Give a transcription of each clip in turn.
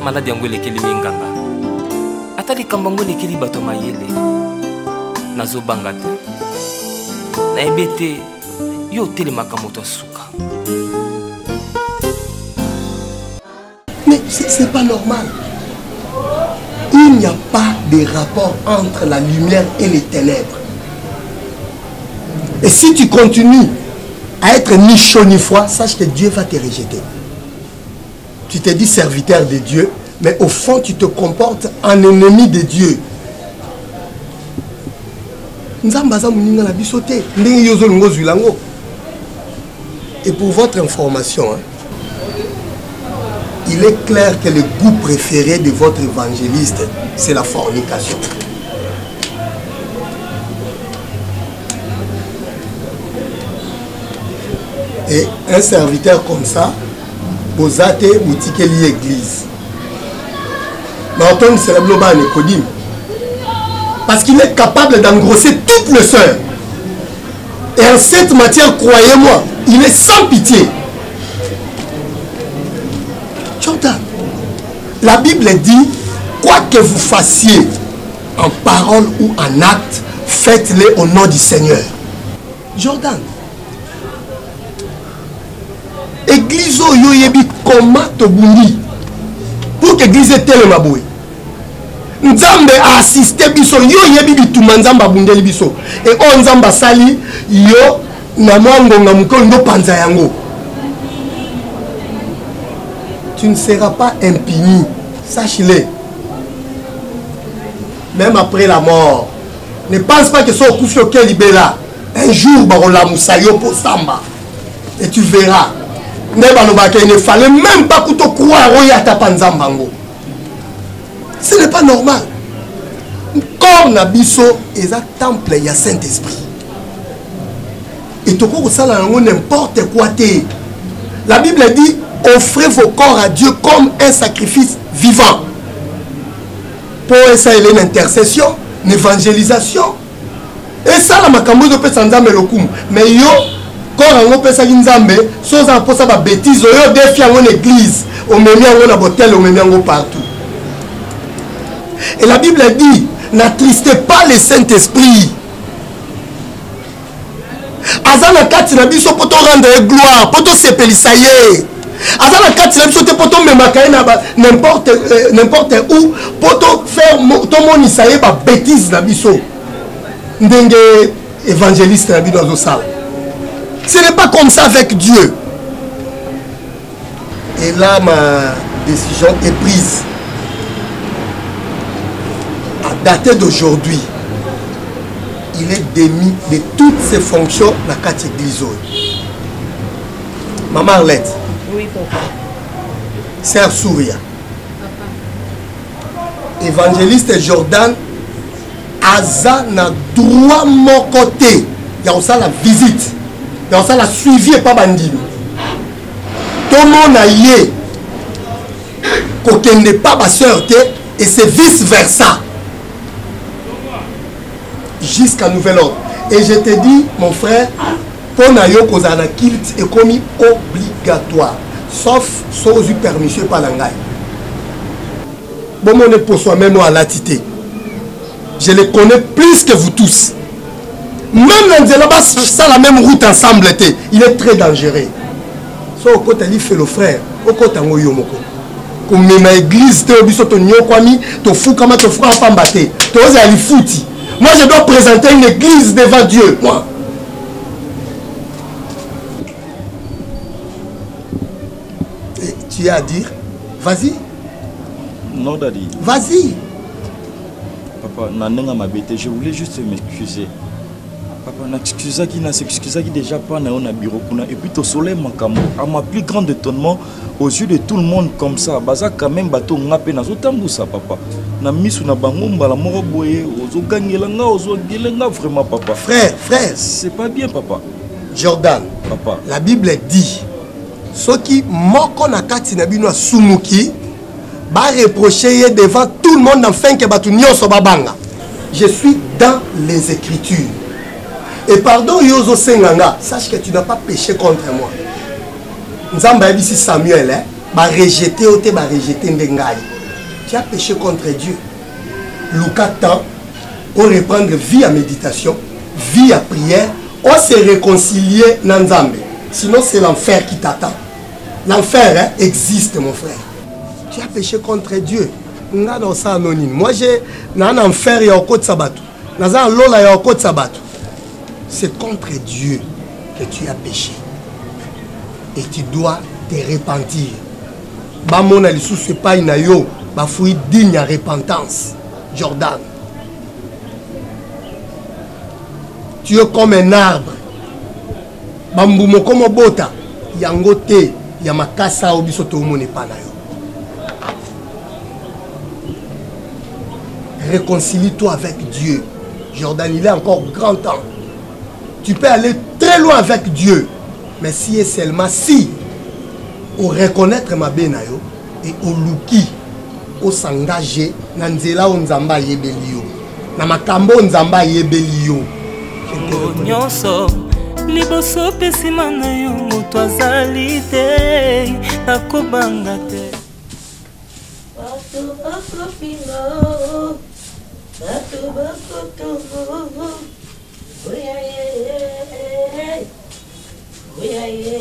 malade yango elekeli minganga ata likambo yango elekeli bato mayele nazobanga te nayebi te yo otelemaka moto asuka. Mais c'est pas normal. Il n'y a pas de rapport entre la lumière et les ténèbres. Et si tu continues à être ni chaud ni froid, sache que Dieu va te rejeter. Tu te dis serviteur de Dieu, mais au fond tu te comportes en ennemi de Dieu. Et pour votre information, hein, il est clair que le goût préféré de votre évangéliste, c'est la fornication. Et un serviteur comme ça, vous avez boutique l'église. Parce qu'il est capable d'engrosser toutes les sœurs. Et en cette matière, croyez-moi, il est sans pitié. Jordan, la Bible dit, quoi que vous fassiez en parole ou en acte, faites-le au nom du Seigneur. Jordan, église yo yebi comment tobundi pour que église telle maboué. Nzambe a assisté biso yo yebi bituma nzamba bundeli biso et on nzamba sali yo na mwango ngamuko ndo panza yango. Tu ne seras pas impuni, sache-le. Même après la mort, ne pense pas que ce soit au libéra. Un jour, barola moussayo pour samba et tu verras. Il ne fallait même pas que tu crois à ta panzambango. Ce n'est pas normal. Comme Nabiso est un temple, il y a Saint-Esprit. Et tu peux ça n'importe quoi. La Bible dit offrez vos corps à Dieu comme un sacrifice vivant. Pour ça, il y a une intercession, une évangélisation. Et ça, la makambo de Pessanzambe lokum. Mais yo, quand on peut ça Nzambe, sans en poser des bêtises, yo défie en église, on met en hôtel, on met en partout. Et la Bible dit, n'attristez pas le Saint-Esprit. Azana kati na biso poto rendre gloire, poto sepelisaye. Azana kati na biso te poto memakaye na n'importe où, poto faire to monisaye ba bêtise na biso. Ndenge évangéliste na biso sala. Ce n'est pas comme ça avec Dieu. Et là ma décision est prise. À dater d'aujourd'hui, il est démis de toutes ses fonctions dans la catégorie. Maman Arlette. Oui, papa. Sœur Souria. Papa. Évangéliste Jordan. Aza na droit mon côté. Il y a aussi la visite. Il y a aussi la suivi et pas bandit. Tout le monde a yé. Qu'on n'est pas ma sœur. Et c'est vice versa. Jusqu'à nouvel ordre. Et je te dis, mon frère, pour nayo kozana kilt est commis obligatoire, sauf sous permission par l'angai. Bon, mon époux soit même à l'attité. Je les connais plus que vous tous. Même dans ça la même route ensemble, il est très dangereux. So au côté il fait le frère, au côté ngo yomoko. Comme ma église te obiso to nyokwami, to fukama to fuka pambate. To oza ali futi. Moi, je dois présenter une église devant Dieu. Moi. Et tu as à dire? Vas-y. Non, Daddy. Vas-y. Papa, je voulais juste m'excuser. Papa, n'excusa qui déjà pas dans le bureau. Et puis, au soleil, à ma plus grande étonnement, aux yeux de tout le monde comme ça, baza quand même bateau ngapé na zotambusa papa. Na misu na bangomba la moro boye, ozo gangelanga, ozo gelenga vraiment papa. Frère, c'est pas bien papa. Jordan, papa. La Bible dit ceux qui moko na kati na bino sumuki ba reprocher devant tout le monde afin que batu nyonso babanga. Je suis dans les Écritures. Et pardon yozo senganga, sache que tu n'as pas péché contre moi. Nzamba yebisi Samuel, ba rejeter ote ba rejeter ndengai. Tu as péché contre Dieu. Lucas temps, on reprendre vie à méditation, vie à prière, on se réconcilier dans Nzambe. Sinon c'est l'enfer qui t'attend. L'enfer existe mon frère. Tu as péché contre Dieu. Moi j'ai un enfer et un côte sabato. C'est contre Dieu que tu as péché. Et tu dois te repentir. Bamona li sous pas inayo, ba fouille digne à repentance. Jordan. Tu es comme un arbre. Bambumo comme bota. Yangote, yamakasa obisoto mone panayo. Réconcilie-toi avec Dieu. Jordan, il est encore grand temps. Tu peux aller très loin avec Dieu. Mais si et seulement si, au reconnaître ma benayo et au luki, au s'engager, dans nzela on nzamba yebelio, na makambo nzamba yebelio. Nyonso liboso pesima na yo moto azali te nakobanga te. Bato bakopingo, bato bakotongo, oyaye, oyaye.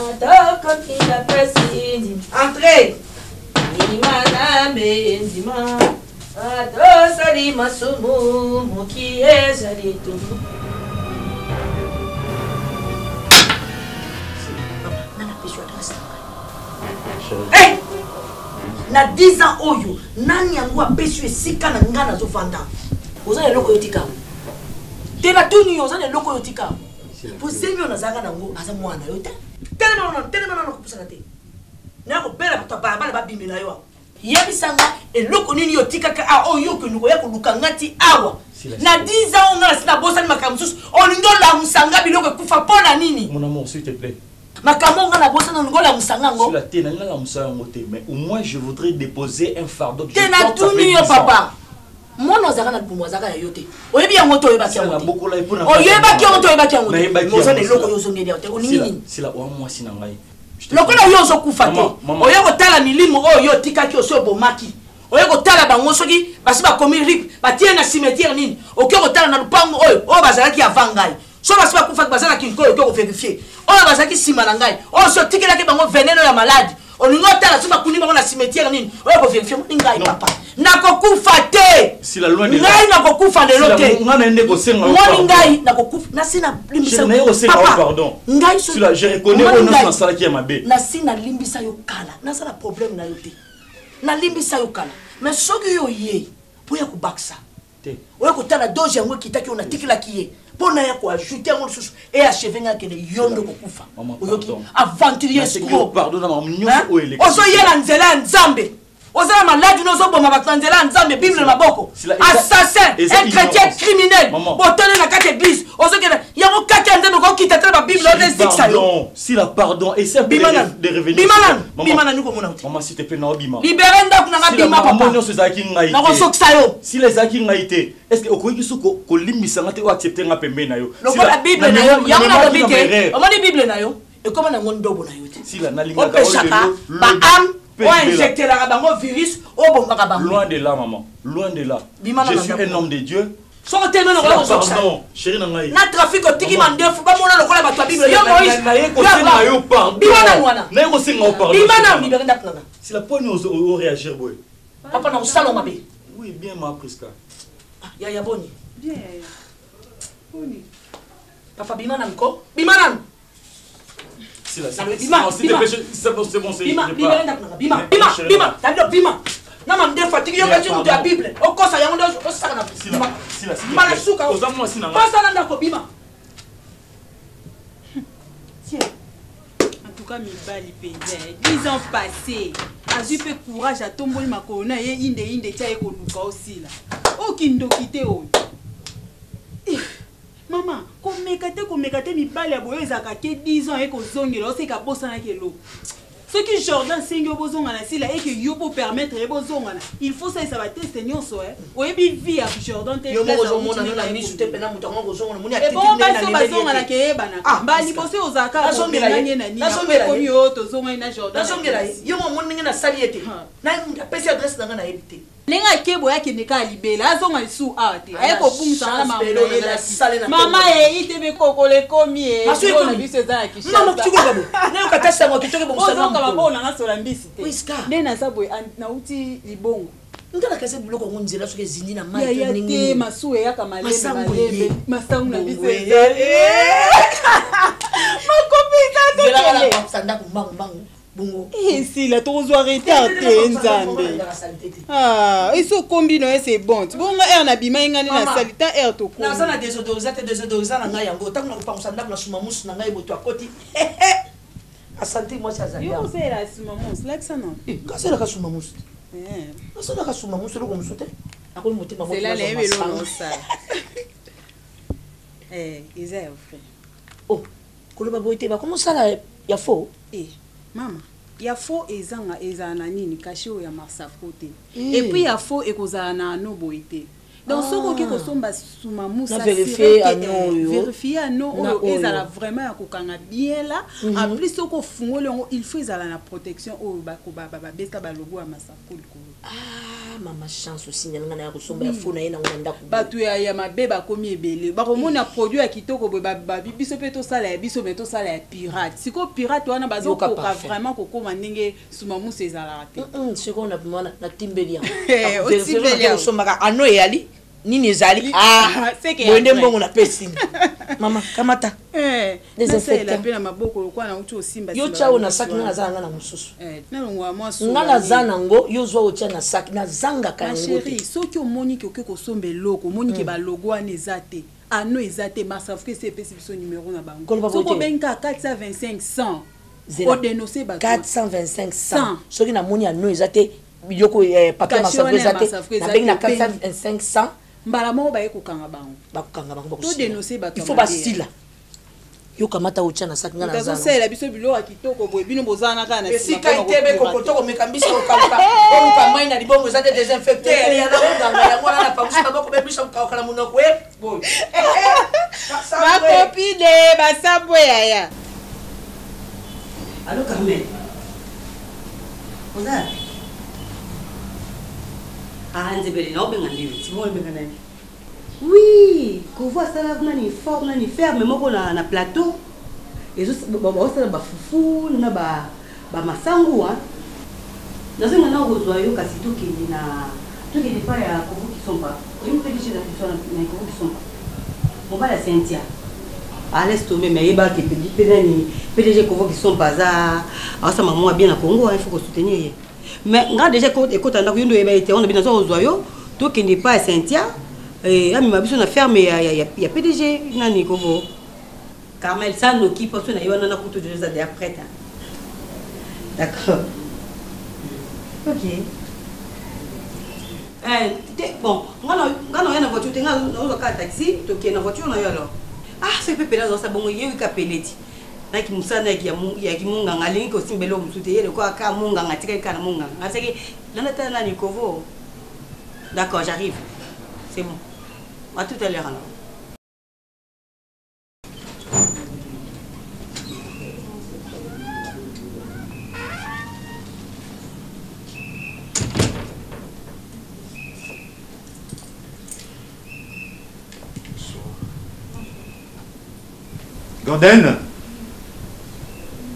Atoko kila presidi, entrez. Imana benzima, ato sali masumu, mokie sali tumu. Hey! Na 10 ans oyo, nani yango apesu esika na ngana zo fanda. Oza le loko yotika. Te na tuni oza le loko yotika. Posemi ona zaka nango aza mwana yote. Telema na kupusana te. Na ko bela bato ba ba bimela yo. Yebisanga eloko nini yotika ka a oyo ke nuko ya ko lukangati awa. Na 10 ans on a sina bosa ni makamsus. Olingo la musanga biloko kufa pona nini? Mon amour, s'il te plaît. Sur la tête, mais au moins je voudrais déposer un fardeau que je porte avec 10 ans. Papa. Moi, nous avons un peu de temps. On est bien moto et bâti. On est so basi ba kufa bazana kinko ko vérifier on ba zaki sima na ngai on so tikela ke bango veneno ya malade on ngota la so ba kunima na cimetière nini on ko vérifier ngai papa na ko kufa te si la loi de ngai na ko kufa de lote ngana ende ko senga moi ngai na ko kufa na sina limbisa papa pardon ngai si la je reconnais on na sala ki ma be na sina limbisa yo kala na sala problème na yote na limbisa yo kala mais soki yo ye pour ya ko baksa te oya ko tala doje yango kitaki on a tikila kiye pona ya ko ajouter mon sous et achever nga kene yondo ko kufa oyoki aventurier escroc pardon na mnyonso o ele oso yela nzela nzambe ozala malade no zo boma batanzela nzambe bible maboko assassin un chrétien criminel botone na kati église ozo kene yango kati nzambe ko kitata ba bible on dit ça non si la pardon et c'est de revenir bimana niko mona uti maman s'il te plaît na bima libérer ndak na bima papa maman nyonso zaki ngai na ko soksa yo si les zaki ngai te est-ce que okoki suko ko limbisa ngate o accepter nga pembe na yo si la bible na yo yango na bibike omoni bible na yo e comme na ngondo na yo te si la na linga ka ba am on injecter la bango virus au bon bango loin de là maman loin de là je suis un homme de Dieu sortez non pardon chérie na ngai na trafic o tiki mandefu ba mona lokola ba bible yo Moïse na ye ko singa yo pardon na ye ko singa yo pardon bimana libéré ndakana si la poni o réagir boy papa na usalo mabe oui bien ma Priska ya boni bien boni papa bimana nko bimana si la c'est bon c'est bima bima na mande fatigue yo kati mutu ya bible okosa yango ndo osaka na si la mala suka ozamwa sina pasa na ndako bima tiens en tout cas mibali paysan 10 ans passés azui pe courage à tomboli makolo na ye inde tia ekoluka osila okindoki te oyo maman komeka te mibali ya boyo ezaka ke 10 ans ekozongela oseka bosanaki eloko Ce qui Jordan Singh bozonga na sila et que yo pour permettre bozonga na. Il faut ça va tester nyonso Oui bi vie à Jordan te. Yo mo bozonga na na ministre te pena muto ngo bozonga na muni atiti. Et bon ba so bazonga na ke bana. Ba li bose ozaka ko nganye na ni. Ko mi yo to zonga na Jordan. Nazongela yo mo moni na saliete. Na pesi adresse na na ebité. Nenga kebo yake ndeka libela azonga lisu ate. Ayeko bumisa na mambo yela. Mama itebe kokole komi e. Na biso za kisha. Mama kutuko babo. Na ukatasa mo kitoke bo musana. Ozonga babo na ngasola mbisi te. Wiska. Nena sabo na uti libongo. Ngala kase buloko ngonzela soke zindi na mai to ningi. Ya masuwe yaka malembe. Masangu na biso. Makopita to. Ngala la pasanda kumbangu. Et si la tozo arrêter à Nzambe. Ah, et so combino c'est bon. Bon air na bima ngani na salita air to ko. Na sana désodorisant na ngai yango tango na kopangusa ndako na sumamusu na ngai boto akoti. Asante moi ça zalia. Yo c'est la sumamusu, like ça non. Kasi la sumamusu. Kasi la sumamusu lo komsute. Akoli motema mo. C'est là les vélos ça. Ils frère. Oh, koloba boité ba comment ça là ya faux? Mama, ya fo ezanga ezana nini kashio ya masafote. Et puis ya fo ekozana na no boité. Donc ce ko ko somba suma musa vérifier non ezala vraiment ya kokanga bien là. En plus ce ko fungole il faut ezala na protection o ba ko ba besta ba logo ya masafote ko. Ah mama chance aussi nyanga na ya kosomba ya fo na yena nganda ko. Batu ya mabeba komi ebele. Ba komona produit ya kitoko ba biso peto sala ya biso meto sala ya pirate. Siko pirate wana bazo ko vraiment ko koma ndenge suma musa ezala te. Siko na pimana na timbelia. Aussi belia kosomba ano yali. Nini ezali c'est que mwende mbongo na pesi mama kamata c'est la pena maboko lokwa na uti osimba yo chao na sac na zanga na mususu na longwa mwasu ngala zana ngo yo zwa otia na sac na zanga ka ngo chérie soki omoni ki oke kosomba eloko omoni ki balogo wana eza te ano eza te masafuke se pesi biso numéro na bango soko benka 425 100 o dénoncer ba 425 100 soki na moni ano eza te yoko papier masafuke eza te na bengi na 425 100 mbala mo ba ekokanga bango to dénoncer ba il faut basila yo kamata ucha na sac ngana zana sela biso bilo ya kitoko boye bino bozana kana na sika itebe kokotoko mekambisa okalka o kamai na libongo za te désinfecter ya na nganga ya ngwana na pamusa bako bebisa ukakala munoko boy ma copine basabwe yaya allo Carmen oza Nzebele na obenga ndiwe timo obenga nani oui ko voit ça là nani fort nani ferme moko na plateau et juste ba ça ba fufu na ba masangu hein nazenga na ozwa yo kasi toki pa ya ko qui sont pas je me fais chez la personne na ko qui sont pas mon ba la Cynthia à l'est tomber mais eba ki nani PDG ko qui sont pas ça asa maman bien na Congo il faut ko soutenir mais nga déjà écoute ndako yondo eba été on a bien zo yo to qui n'est pas Cynthia et ami ma biso na ferme ya PDG nani ko vo Carmel ça no qui parce na yona na kuto déjà de après d'accord OK bon ngana yana voiture tenga no ka taxi to qui na voiture na yo alors c'est pepe là ça bon yewi ka peleti na ki musana ya ki munga ngalingi ko simbelo musute yele ko aka munga ngatika kana munga ngaseki nana tana ni kovo d'accord j'arrive c'est bon à tout à l'heure alors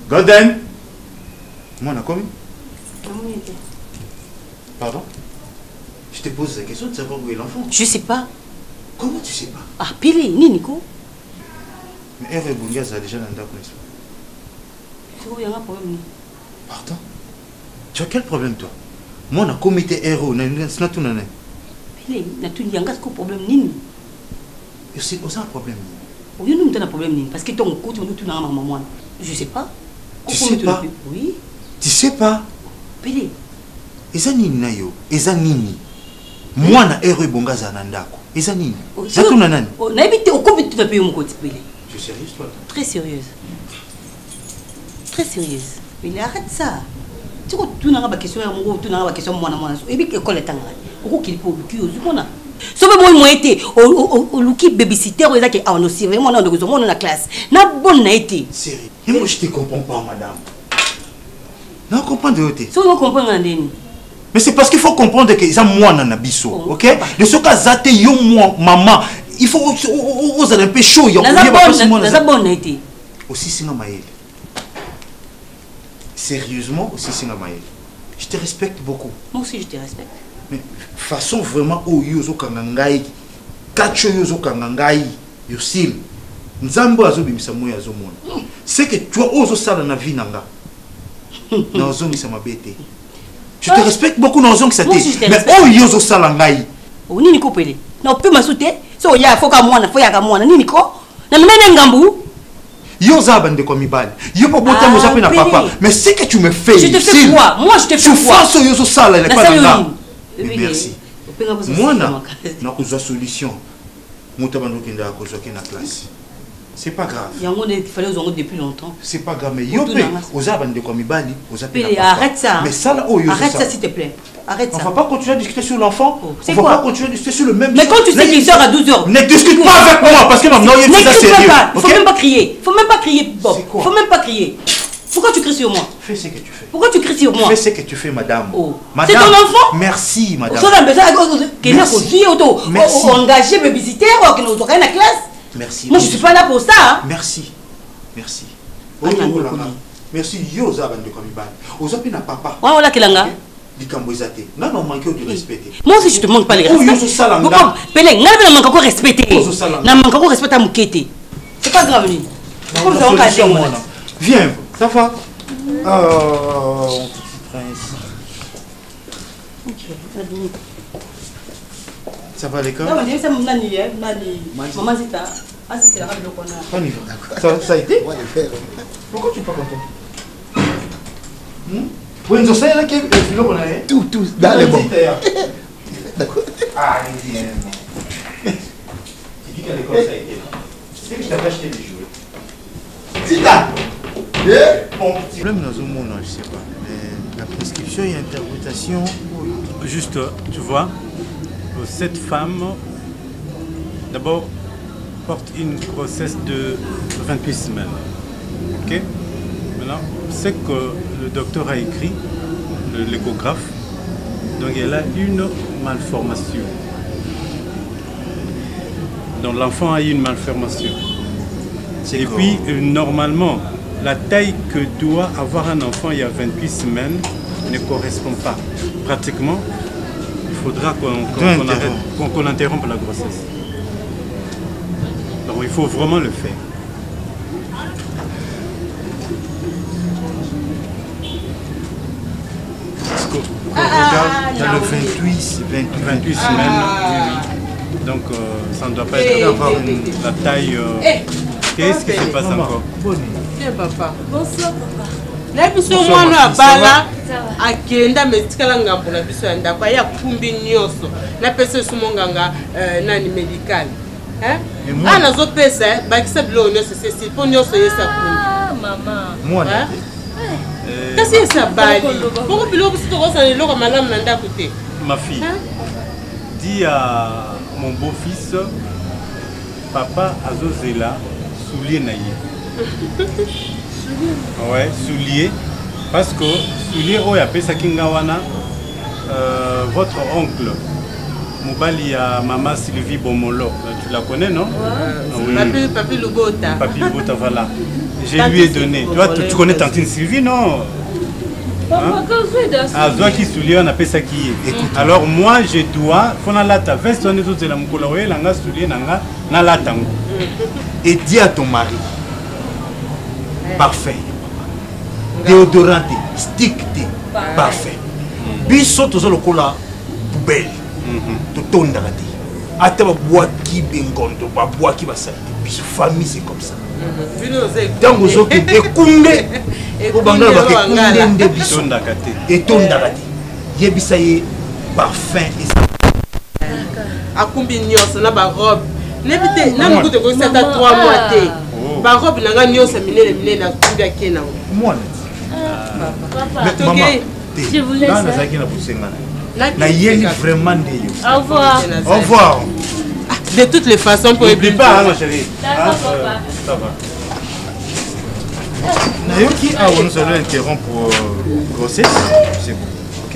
Golden moi on a commis pardon je te pose la question de savoir où est l'enfant. Je sais pas. Comment tu sais pas? Ah pili ni Nico. Mais Hervé Boungaz a déjà l'anda n'est-ce pas? Tu vois il y a un problème. Pardon? Tu as quel problème toi? Moi on a commis héros na tout nana. Pili na tout y a un problème nini? C'est aussi un problème. Oui nous t'as un problème nini parce que ton coach me tout na maman. Je sais pas. Tu sais pas? Oui. Tu sais pas? Pili. Eza nini na yo? Eza nini? Moi na Hervé Boungaz na ndako. Eza nini? Na tout nana. Na évité au combien tu vas payer mon côté Pili? Tu es sérieuse toi? Très sérieuse. Très sérieuse. Mais arrête ça. Tu vois, tu n'as pas de question, tu n'as pas de question, et puis l'école est en train. Au qu'il faut le cul, sauf que moi, été au Luki babysitter, on a aussi vraiment dans la classe. N'a bonne été. Sérieux. Et moi, je ne te comprends pas, madame. Non, comprends de côté. Si on comprend, mais c'est parce qu'il faut comprendre que ça moi dans Nabiso, ok? De ce cas, zate yo moi maman, il faut oser un peu chaud. Il y a bonne été. Aussi singa maël. Sérieusement, aussi singa maël. Je te respecte beaucoup. Moi aussi je te respecte. Mais façon vraiment au yozo kangangai, kacho yozo kangangai, yosil. Nzambo azo bimisa moya azo mona. C'est que tu as ozo sala na vie nanga. Na ozo misa mabete. Je te respecte beaucoup dans zone que ça t'est. Mais oh yozo salangai. Oh ni niko pele. Na peut m'asouter. So ya foka mwana, foya ka mwana ni niko. Na mena ngambu. Yoza bande comme ibal. Yo pas botter mo jappé na papa. Mais c'est que tu me fais. Je te fais quoi? Moi je te fais quoi? Tu fais yozo sala n'est pas là. Merci. Moi na kozwa solution. Mota bando kenda kozwa na classe. C'est pas grave. Il fallait aux depuis longtemps. C'est pas grave, mais yo aux abandés comme Ibali, aux appels. Arrête ça. Mais ça là, arrête ça s'il te plaît. Arrête ça. On va pas continuer à discuter sur l'enfant. C'est quoi? On va pas continuer à discuter sur le même. Mais quand tu sais qu'il sort à 12h. Ne discute pas avec moi parce que non, il y a ça sérieux. Il faut même pas crier. Faut même pas crier, Bob. Faut même pas crier. Pourquoi tu cries sur moi? Fais ce que tu fais. Pourquoi tu cries sur moi? Fais ce que tu fais, madame. C'est ton enfant? Merci, madame. Merci. Engagé babysitter, qui nous aurait la classe. Merci. Moi, je ne suis pas là pour ça. Hein? Merci. Merci. Merci. Yoza bande comme Ibali. Oza pina papa. Ouais, voilà kelanga. Dikambozate. Non, non, manque de respecter. Moi aussi, je te manque pas les respects. Pelé, n'a pas encore respecté. N'a pas encore respecté à Moukete. C'est pas grave, lui. Comme ça, on va dire. Viens, ça va? Oh, mon petit prince. Ça va l'école? Non, mais ça m'a dit, maman, c'est ça. Ah, c'est la radio qu'on a. On y va. Ça a été? Pourquoi tu n'es pas content? Oui, nous savons là qu'il y a le qu'on a. Tout, dans les bons. D'accord. Ah, viens. Tu dis qu'à l'école ça a été. C'est que je t'avais acheté des jouets. Tita! Le problème dans un monde, je ne sais pas. Mais la prescription et l'interprétation. Juste, tu vois, cette femme, d'abord, porte une grossesse de 28 semaines. Ok? Maintenant, ce que le docteur a écrit, l'échographe, donc elle a une malformation. Donc l'enfant a eu une malformation. Et puis, normalement, la taille que doit avoir un enfant il y a 28 semaines ne correspond pas. Pratiquement, il faudra qu'on interrompe la grossesse. Donc il faut vraiment le faire. Regarde, dans le 28 semaines, oui. Donc ça ne doit pas être la taille. Qu'est-ce qui se passe encore? Bien papa. Bonsoir papa. La biso mwana bala akenda metikala ngambo na biso ya ndako ya kumbi nyoso na pesa sumonganga nani medical. Ana zo pesa bakisa bilo nyoso c'est pour nyoso yesa kumbi. Ah maman. Moi. Kasi yesa bali. Pourquoi bilo biso to kosa le loko malamu na ndako te? Ma fille. Dis à mon beau-fils, papa azozela soulier naïe. Ouais, soulier. Parce que soulier, oh, il ça kingawana. Votre oncle, Moubali à Maman Sylvie Bomolo, tu la connais, non? Oui. Papi Lubota. Papi Lubota, voilà. Je lui ai donné. Toi, tu connais Tantine Sylvie, non? Ah, toi qui soulier, on appelle ça qui est. Alors moi, je dois, faut la ta veste, on est tous la mukolowe, langa soulier, nanga, na la tango. Et dis à ton mari, parfait, déodorante, stick, parfait. Biso tous le cola poubelle, tout ton d'arrêter. Ata bois qui bengondo, bois qui va s'arrêter. Biso famille c'est comme ça. Dans vos autres, et koundé. Et ton d'arrêter. Yebisaye parfum et a combien de na ba robe. N'ébite, n'a pas de quoi ça 3 mois té. Ba robe n'a pas nyos minene na kumbia kena. Moi. Mais maman, je vous laisse. Na yeli vraiment ndeyo. Au revoir. Au revoir. De toutes les façons, pour n'oublie pas, hein, ma chérie. D'accord, papa. Ça va. Nayoki, nous allons interrompre pour grossesse. C'est bon. Ok?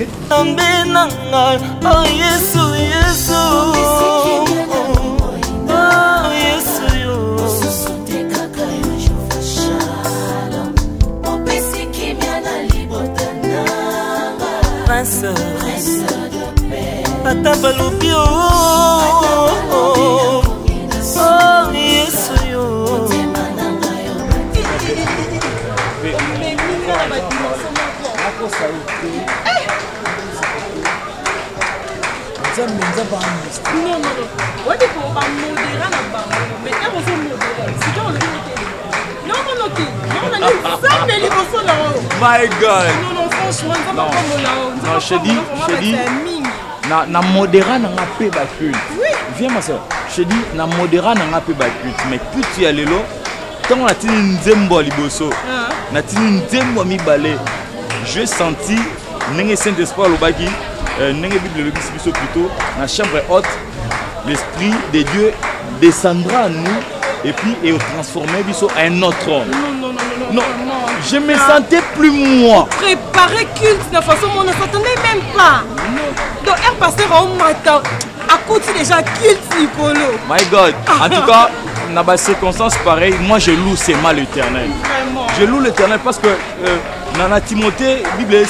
Pata balubio Yesu yo My God. Non, franchement, non, je dis, na modéra na ngape ba culte. Viens ma soeur. Je dis na modéra na ngape ba culte, mais culte ya lelo tant na tini nzembo liboso. Na tini nzembo mi balé. Je senti nenge Saint-Esprit lobaki, nenge Bible le biso plutôt na chambre haute, l'esprit de Dieu descendra à nous et puis et transformer biso à un autre homme. Non, je me sentais plus moi. Préparer culte de façon on ne s'attendait même pas. Donc un pasteur au matin à côté déjà culte Nicolo. My God. En tout cas, dans des circonstances pareilles, moi je loue seulement l'Éternel. Je loue l'Éternel parce que dans la Timothée, Bible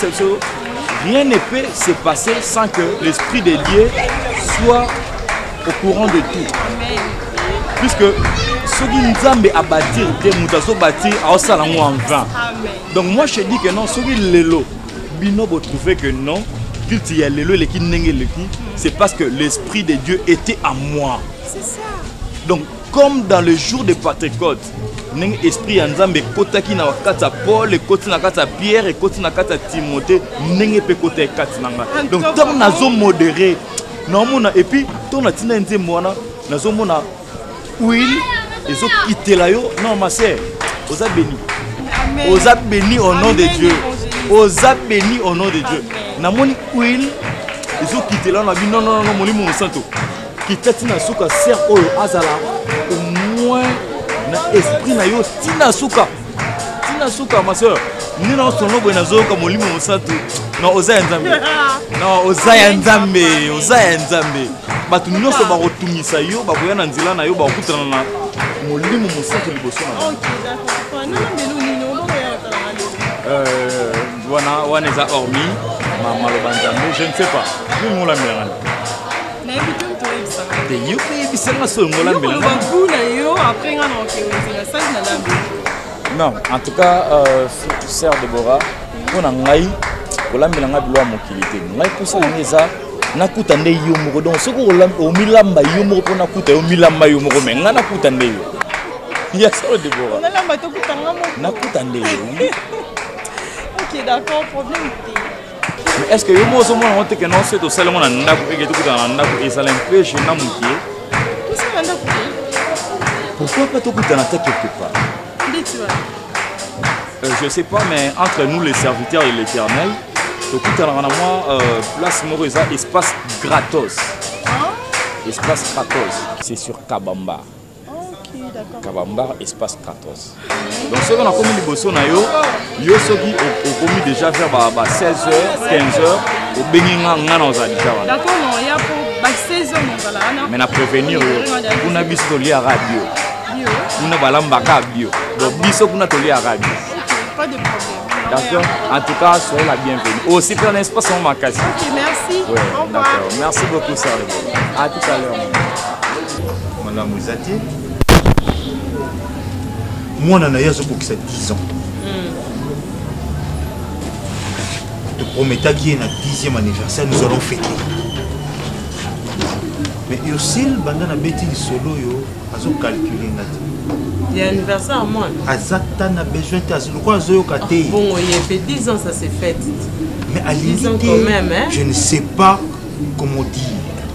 rien ne peut se passer sans que l'Esprit de Dieu soit au courant de tout. Amen. Puisque ce qui nous a bâti, nous bâti en vain. Donc moi je dis que non, ce qui est l'élo, bino vous trouvez que non, qu'il y a l'élo, c'est parce que l'Esprit de Dieu était à moi. C'est ça. Donc comme dans le jour de Pentecôte, l'Esprit Nzambe kotaki na kata Paul, et koti na kata Pierre, et koti na kata Timothée, n'enge pe kote kati nanga. Donc tant nazo modéré, non mona et puis ton na tina nze mona nazo mona huile et zo quitter la yo. Non ma sœur, osa béni. Osa béni au nom de Dieu. Osa béni au nom de Dieu. Na moni huile et zo quitter la na bi non non non molimo santo. Kitati na suka ser oyo azala au moins na esprit na yo tina suka ma soeur ni na sono bo na zo ka molimo santo. Non osa nzambe. Non osa nzambe. Batu nyonso ba kotumisa yo ba koya na nzela na yo ba kokutana na molimo mosantu liboso na. OK, d'accord. Non mais nous on va wana eza hormis maloba nzambe, je ne sais pas. Ni ngola melanga. Na ebitum to ebisa. Te yo pe bisanga so ngola melanga. Ba kuna yo après nga na okeweza ça na lambe. Non, en tout cas sœur Deborah, on a ngai kolambelanga bilwa mokilité. Ngai posa ngeza nakuta nde yo moko donc soko omilamba yo moko pona kuta yo milamba yo moko mais ngana kuta nde yo ya so Deborah on lamba to kuta ngamo nakuta nde yo. OK, d'accord, problème. Mais est-ce que yo mo so mo on te que non c'est to seulement na ndako et que kuta na ndako et ça l'empêche na mukie tout ça na ndako. Pourquoi pas to kuta na ta quelque part? Je sais pas, mais entre nous les serviteurs et l'Éternel, tout à l'heure moi place Morosa espace gratos. Espace gratos, c'est sur Kabamba. OK, d'accord. Kabamba espace gratos. Donc ce qu'on a commis les bossons na yo soki au commis déjà vers 16h, 15h au Beninga ngana ozalika. D'accord, non, il y a pour 16h mon gars. Mais na prévenir on a biso li à radio. On a balamba ka bio. Donc biso kuna toli à radio. Pas de problème. D'accord. En tout cas, soyez la bienvenue. Aussi, pour un espace en magasin. OK, merci. Ouais, au revoir. D'accord. Merci beaucoup, Sœur. À tout à l'heure. Madame Mouzati, moi, on a eu 10 ans. Le premier temps qui est notre 10e anniversaire, nous allons fêter. Mais aussi, pendant la bêtise solo, ils ont calculé. Il y a un anniversaire à moi. Azata n'a besoin de quoi zoyokaté. Bon, il y a fait 10 ans, ça s'est fait. Mais à 10 ans quand même, hein? Je ne sais pas comment dire.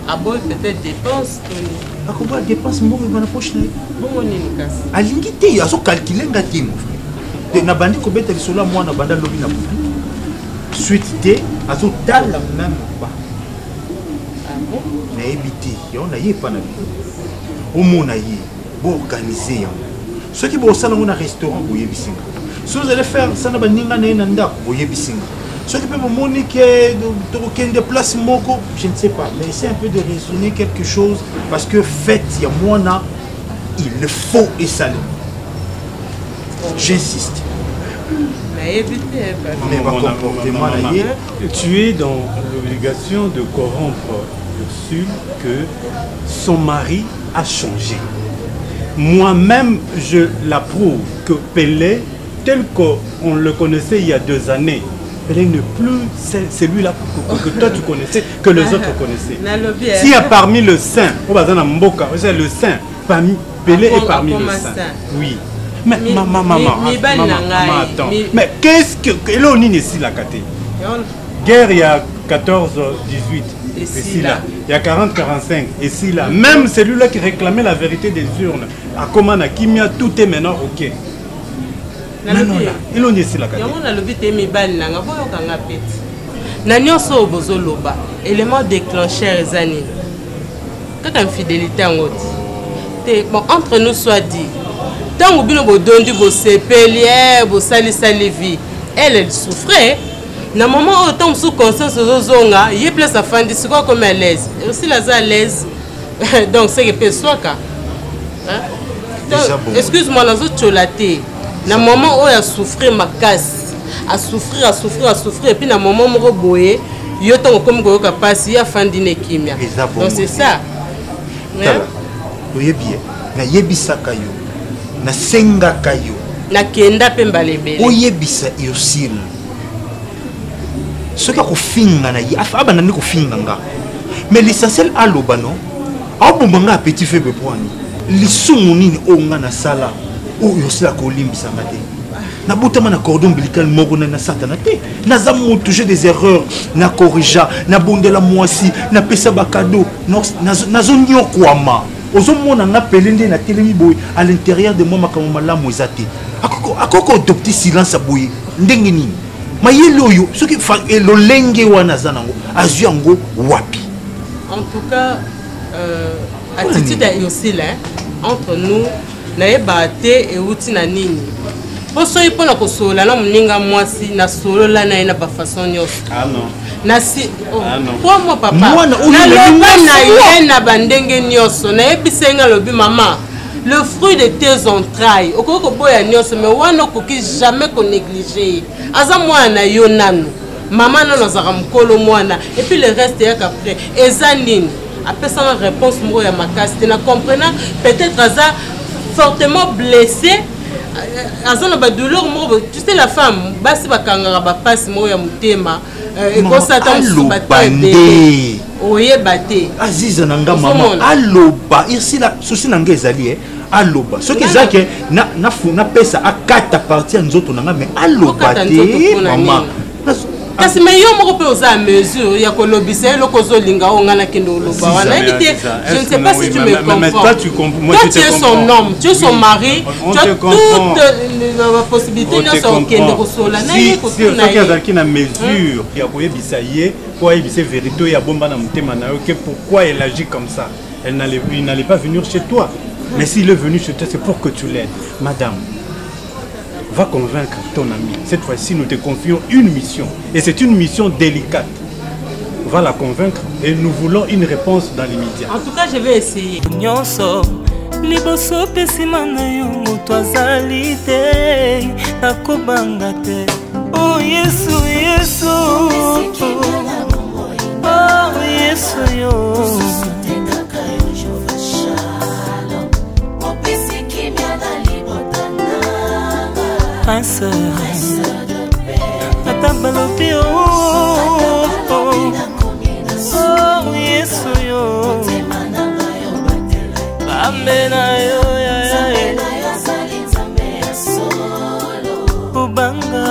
Ah bon, peut-être dépense, Tony. Ah, comment dépense, moi, je vais poche là. Bon, on est une casse. À l'ingité, ils ont calculé un gâteau, mon frère. na bandi ko beta lisolo moi na banda lobi na butu suite te azo dala même pas na ebiti yo na yepa na bi au mona yi bo organiser ya ceux qui bo sala na restaurant boye bisinga si vous allez faire ça na baninga na ndako boye bisinga ceux qui peuvent moniquer de déplacer moko je ne sais pas mais essayer un peu de raisonner quelque chose parce que fête ya moi na il faut et ça j'insiste. Mais tu es dans l'obligation de corrompre Ursule que son mari a changé. Moi-même, je l'approuve que Pelé, tel qu'on le connaissait il y a 2 années, Pelé n'est plus celui-là que toi tu connaissais, que les autres connaissaient. S'il y a parmi le saint, c'est le saint, parmi Pelé est parmi le saint. Oui. Mais maman, attends. Mais qu'est-ce que Eloni n'est si la caté? Guerre il y a 14-18. Et si là, il y a 40-45. Et si là, même celui-là qui réclamait la vérité des urnes, à Komana, Kimia, tout est maintenant ok. Non, Eloni est si la caté. Nanyoso bozoloba élément déclencheur ezani kaka infidélité ngoti te bon entre nous soit dit tant que vous dondi vos sepeliers, vos sali elle souffrait. Na moment autant sous conscience aux zonga, il y a place à fin de ce comme à l'aise. Et aussi la à l'aise. Donc c'est que personne ka. Excuse-moi la autre cholaté. Na moment où il a souffert ma casse, à souffrir et puis na moment où boye, il y a tant comme go passe, il y a fin d'une kimia. Donc c'est ça. Oui bien. Na yebisa kayo. Na senga kayo na kenda pemba lebele oyebisa Ursule soka ko finga na yi afa bana ni ko finga nga mais l'essentiel aloba no abomba nga petit faible poani lisumu nini onga na sala o Ursule ko limbisa ngate na botama na cordon ombilical moko na satana te naza moto j'ai des erreurs na corrija na bondela moisi na pesa ba cadeau nazo nyokwama ozomona na pelende na telemi boy à l'intérieur de moi makamo malamu ezate akoko adopter silence boy ndenge nini mayele oyo soki elolenge wana zanango azwi yango wapi. En tout cas attitude ya Ursule entre nous na ebate et uti na nini poso ipona kosola na muninga mwasi na solo la na ina ba façon nyos. Ah non. Nasi pour moi papa na loba na yena bandenge nyoso na ebisenga lobi mama le fruit de tes entrailles okoko boya nyoso mais wana koki jamais ko négliger aza mwana yo nanu mama nano zaka mkolo mwana et puis le reste ya après ezanine après ça réponse mo ya makasi na comprenant peut-être aza fortement blessé azana ba douleur mo tu sais la femme basi bakanga ba passe mo ya mutema et constate sous batende oye baté aziza nanga mama aloba ici la souci nanga ezali aloba ce que zake na funa pesa akata partie nzoto nanga mais aloba te mama kasi mais yo moko pe oza à mesure ya kolobisa eloko zolinga onga na kendo loba wana éviter je ne sais pas si tu me comprends mais toi tu comprends moi tu es son homme tu es son mari tu as toute la possibilité de son kendo kosola na ye kotuna ye qui na mesure ya koyebisa ye pour yebisa vérité ya bomba na mutema na yo que pourquoi elle agit comme ça il n'allait pas venir chez toi mais s'il est venu chez toi c'est pour que tu l'aides madame. Va convaincre ton ami. Cette fois-ci, nous te confions une mission. Et c'est une mission délicate. Va la convaincre et nous voulons une réponse dans l'immédiat. En tout cas, je vais essayer. Nyonso, liboso pesima na yo moto azali te nakobanga te. Oh Yesu, Yesu. Oh Yesu yo. Prince atabalopi oh Yesu yo amena yo ubanga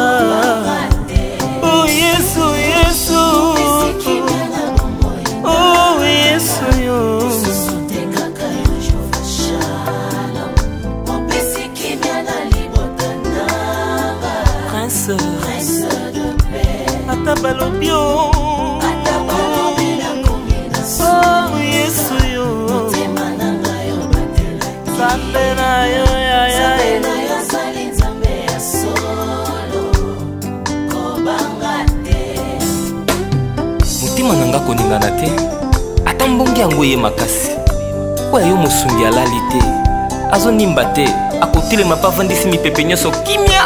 oh Yesu Yesu oh Yesu yo boye makasi oyo yo mosungi alali te azonimba te akotelema pa vandisi mipepe nyonso kimia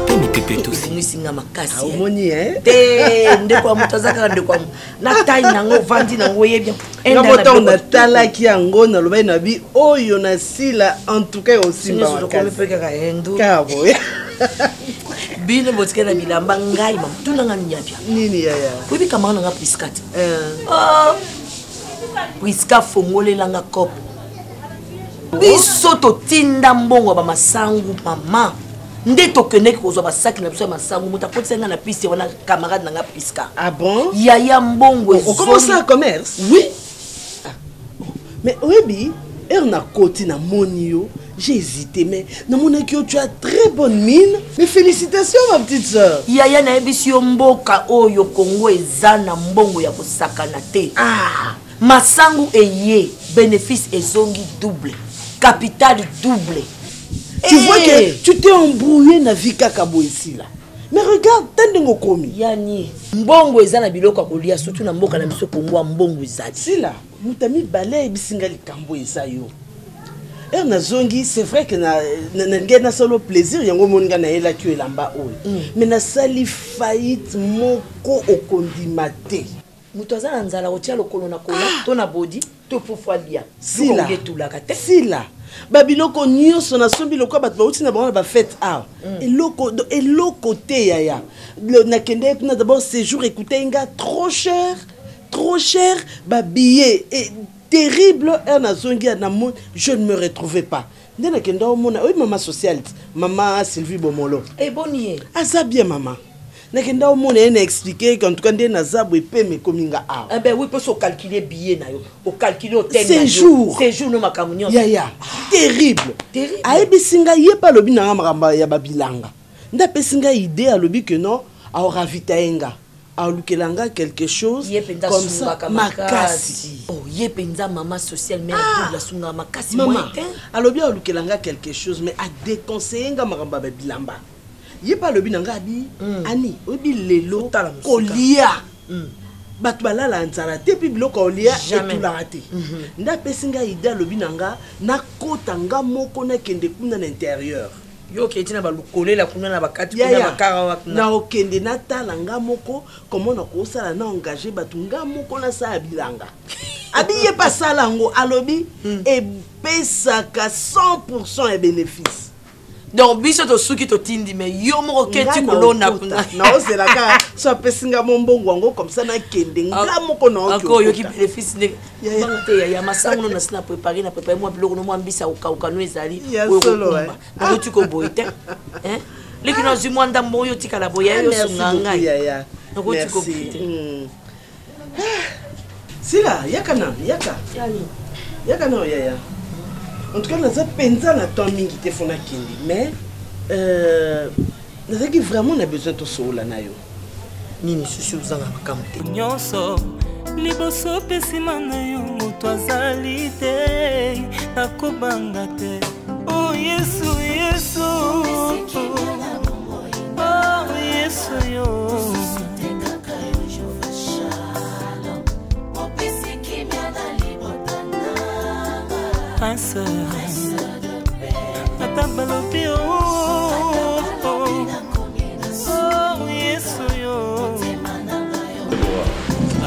pe mipepe tosi ngisinga makasi omoni te ndeko ya moto azaka ndeko na taille nango vandi nango yebia ngamoto natalaki yango nalobai na bi oyo nasila en tout cas osimba makasi kabo bino botika na bilamba ngai mam tunanga nyapia nini yaya oyebi kamara nanga priskat priska fongolelanga kopo biso totinda mbongo bamasangu mama nde tokendeki kozwa basaki na biso ya masangu moto akotisa nga na piste wana camarade nanga priska. Ah bon? Yaya mbongo on commence un commerce? Oui. Mais oyebi na koti na moni yo j'ai hésité mais na monaki yo tu as très bonne mine. Mais félicitations ma petite sœur. Yaya na ebisi yo mboka oyo Congo eza na mbongo ya kosakana te. Ah, masangu eye bénéfice ezongi double, capital double. Tu vois que tu t'es embrouillé na vie kaka boisi là. Mais regarde, tendengo komi. Yani, mbongo eza na biloko kolia surtout na mboka na biso Congo mbongo ezali. Si là, mutami balé bisinga likambo eza yo. Na zongi, c'est vrai que na solo plaisir yango moninga na ela ki elamba oyo. Mais na sali faillite moko okondimate. Muto azana nzala otia lokolo na kola to na body to pofalia. Si là. Si là. Babiloko nyonso na sombi lokwa bato bauti na bango na ba fête art. Eloko te yaya. Na kende na d'abord séjour écouter inga trop cher, ba billet et terrible na zongi na monde, je ne me retrouvais pas. Ndena kende o mona, oui maman sociale, maman Sylvie Bomolo. Eh bonier. Aza bien maman. Nakenda au monde a expliqué qu'en tout cas des nazabou et paie mes comminga a. Eh ben oui peut se calculer billet na yo, au calculer hôtel. Séjour no makamunyo. Ya. Terrible. Terrible. Ayebi singa ye pa lobi na maramba ya babilanga. Nda pe singa idée à lobi que non a ravitaenga. A lukelanga quelque chose comme ça makasi. Oh ye penza maman sociale mais la sunga makasi maman. A lobi a lukelanga quelque chose mais a déconseiller maramba babilamba. Yé pas le binanga bi ani obi lelo kolia bato balala nzala te pi biloko kolia etulaka te nda pesinga ida le binanga na kota nga moko na kende kuna na intérieur yo ketina ba lukolela kuna na bakati kuna bakara wakuna na okende na tala nga moko comment na ko sala na engager bato nga moko na sa bilanga abi yé pas sala ngo alobi e pesaka 100% et bénéfice. Donc biso to suki to tindi mais yo moko keti kolona kuna na ozela ka so pesinga mombongo ngo comme ça na kende nga moko na ko yo ki bénéfice ne bangate ya masango na sina préparer moi biloko no mwambisa uka no ezali ko tu ko boite hein leki na zimwa ndambo yo tika la boya yo sunganga ya ko tu ko sila yakana no ya. En tout cas, nous avons pensé à la temps mingi te fona kindi, mais nous avons vraiment besoin de ça là nayo. Nini sushi uzanga makamte. Nyonso liboso pesima na yo moto azali te nakobanga te. Oh Yesu Yesu. Oh Yesu yo. Prince Atabalopi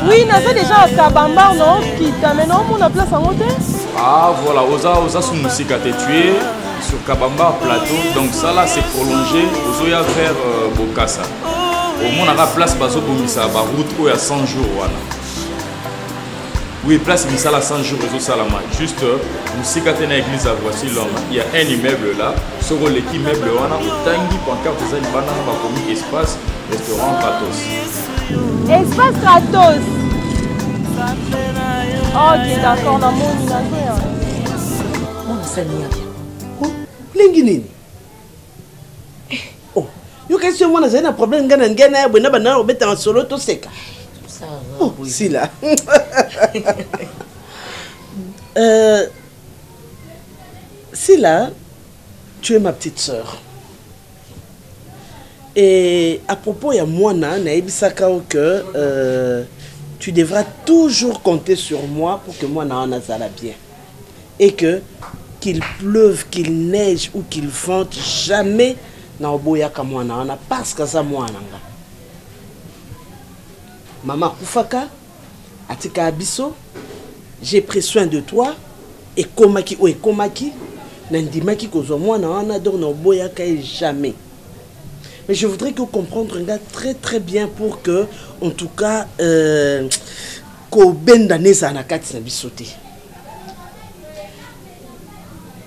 oui, naza déjà à Kabamba, non? Qui t'amène au monde à place en hôtel? Ah voilà, Oza sous musique t'es tué sur Kabamba plateau, donc ça là c'est prolongé, Ozoya vers Bokassa. Au moins on a place baso bomisa ba route où il y a 100 jours voilà. Oui, place Misala 100 jours au Salama. Juste, musique à l'église à voici l'homme. Il y a un immeuble là. Sur l'équipe immeuble, on a Tangi, pancarte, des banane, on va commis espace, restaurant Kratos. Espace Kratos. Ok, d'accord, dans mon Lingini. Oh, you can see one as a problem. Gana, we never know better en solo to seka. Oh, si là. Si là, tu es ma petite sœur. Et à propos, il y a moi, na ebisaka que tu devras toujours compter sur moi pour que moi na nazala bien. Et que qu'il pleuve, qu'il neige ou qu'il vente, jamais na oboyaka mwana wana parce que ça mwana nga. Maman Koufaka, atika abiso, j'ai pris soin de toi et komaki ou komaki nandimaki kozo mwana wana donc na oboyaka jamais. Mais je voudrais que vous compreniez un gars très bien pour que, en tout cas, qu'on bende ça na kati na bisoté.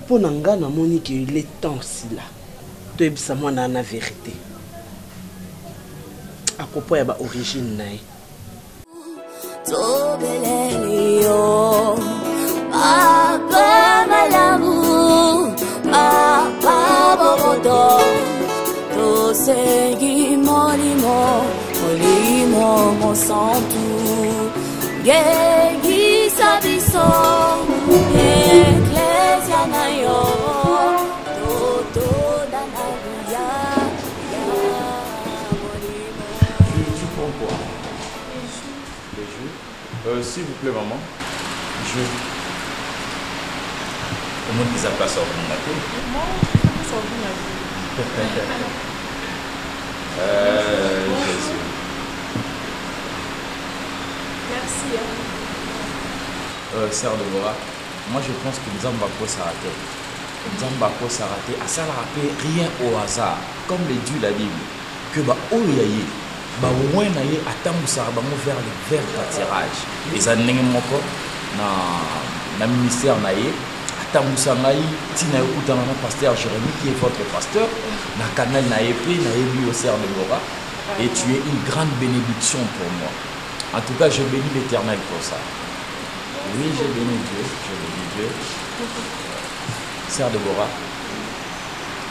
Pour nanga na moni que il est temps si là. Tu es bisa moi na vérité. À propos de l'origine nae. Papa malamu, papa bobodo. Segui molimo, molimo mon santu, gegi sabiso, ecclesia nayo, toto danaguya, Tu prends quoi? Les jus. S'il vous plaît, maman. Je. Comment ils appellent ça au Monaco? Moi, ça Jésus. Merci. Sœur Deborah, moi je pense que Nzambako s'arrêtait. Nzambako s'arrêtait. À ça, rien au hasard. Comme le dit la Bible, que bah oyaye, bah ouin naye attend ça bah vers le vers pâturage. Et ça n'est pas na ministère naye. Tamusangai, Tina Koutana, pasteur Jérémy, qui est votre pasteur, na canal Naepi, Naebi au Sœur Deborah, et tu es une grande bénédiction pour moi. En tout cas, je bénis l'Éternel pour ça. Oui, je bénis Dieu, Sœur Deborah,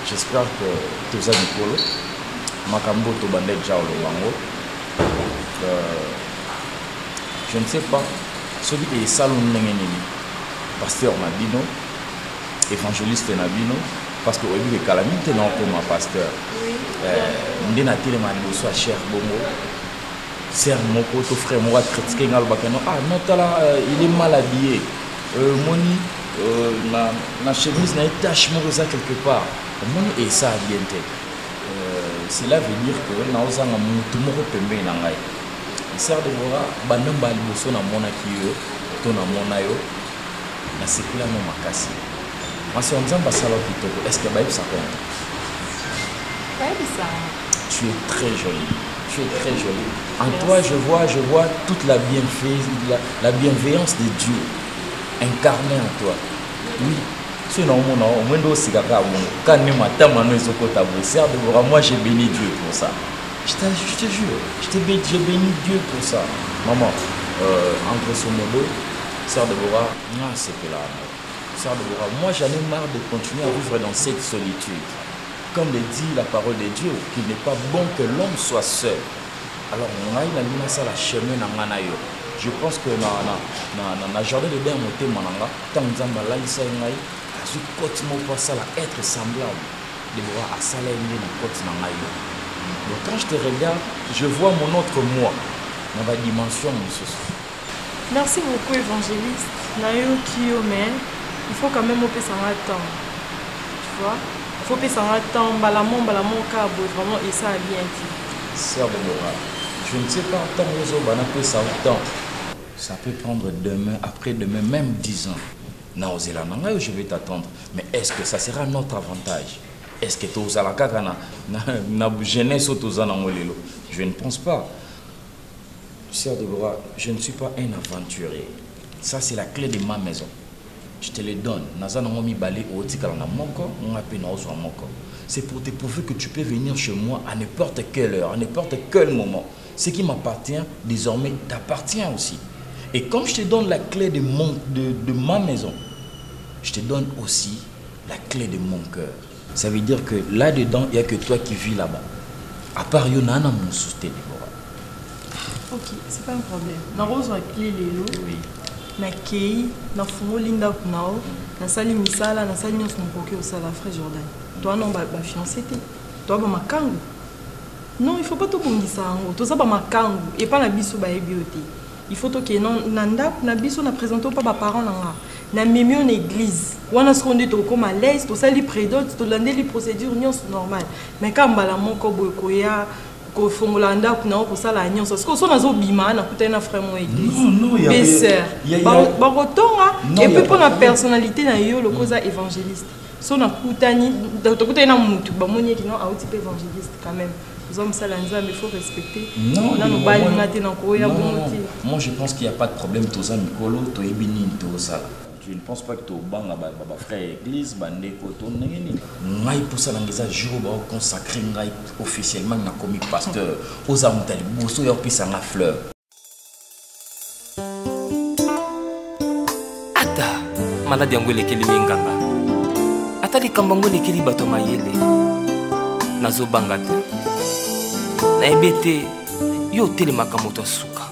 j'espère que tu as Nicolo, Makambo Tobandek Jaolo Bango, je ne sais pas, celui qui est salon Nengenini, pasteur Nabino, évangéliste Nabino, parce que oui, les calamités non comme un pasteur. Ndé na télé mando soit cher bongo. Sœur moko to frère moi critiquer ngal bakano ah non tala il est mal habillé. Moni na chemise na tache mo ça quelque part. Moni et ça bien tête. Cela veut dire que na ozanga mutu moko pembe na ngai. Sœur Deborah banamba liboso na mona kiyo to na mona yo. Na sekula no makasi. Est-ce que ça compte? Tu es très jolie. Tu es très jolie. En toi, je vois toute la bienveillance de Dieu incarnée en toi. Oui. Moi, j'ai béni Dieu pour ça. Je te jure, j'ai béni Dieu pour ça. Maman, en grosso modo, Sœur Deborah, c'est que là. Sœur Deborah, moi j'en ai marre de continuer à vivre dans cette solitude. Comme le dit la parole de Dieu, qu'il n'est pas bon que l'homme soit seul. Alors, on a la chemin dans je pense que dans la journée de dernier moté, tant que Zamba là, il s'est dit, être semblable. Deborah, à ça, donc quand je te regarde, je vois mon autre moi, dans la dimension, monsieur. Merci beaucoup, évangéliste. Nayo Kiyome. Il faut quand même opérer un temps. Tu vois? Il faut opérer un temps. Balamon, cabo, vraiment, et ça a bien dit. Sœur Deborah, je ne sais pas tant où ça temps. Ça peut prendre demain, après-demain, même 10 ans. Naozela nanga, je vais t'attendre. Mais est-ce que ça sera notre avantage? Est-ce que tu as la caca na jeunesse autozana molelo? Je ne pense pas. Sœur Deborah, je ne suis pas un aventurier. Ça, c'est la clé de ma maison. Je te le donne. C'est pour te prouver que tu peux venir chez moi à n'importe quelle heure, à n'importe quel moment. Ce qui m'appartient, désormais, t'appartient aussi. Et comme je te donne la clé de ma maison, je te donne aussi la clé de mon cœur. Ça veut dire que là-dedans, il n'y a que toi qui vis là-bas. À part Yonana, mon soutien. Ok, c'est pas un problème. Na rose la clé lelo. Oui. Na kei, na fungo linda kunao, na sali misala, na sali nyos mpoke au sala frère Jordan. Toi non ba fiancé té. Toi ba makangu. Non, il faut pas tout bongisa ngo. Toi ça ba makangu et pas na biso ba ebioté. il faut que nanda na biso na présenter pas parents nanga na mimi en église wana seconde to comme à l'aise to sali prédote to lande les procédures nyonso normal mais quand bala moko boy koya ko fongola ndako na ko sala nyonso parce que so nazo bima na kuta na frère mo église non il y a ba kotonga et puis pour la personnalité na yo le cause évangéliste so na kutani to kuta na mutu ba moni ki non a type évangéliste quand même. Nous hommes salanzam, il faut respecter. Non, moi je pense qu'il n'y a pas de problème. Toza Mikolo, to ebini toza. Je ne pense pas que tu banga ba frère église bande koto nengeni. Ngai pour ça ngeza jour ba consacrer ngai officiellement na comme pasteur aux amutali boso ya pisa na fleur. Ata maladi yangu elekeli minganga. Ata likambango lekeli bato mayele. Nazobanga te. Na ebete yo telemaka moto suka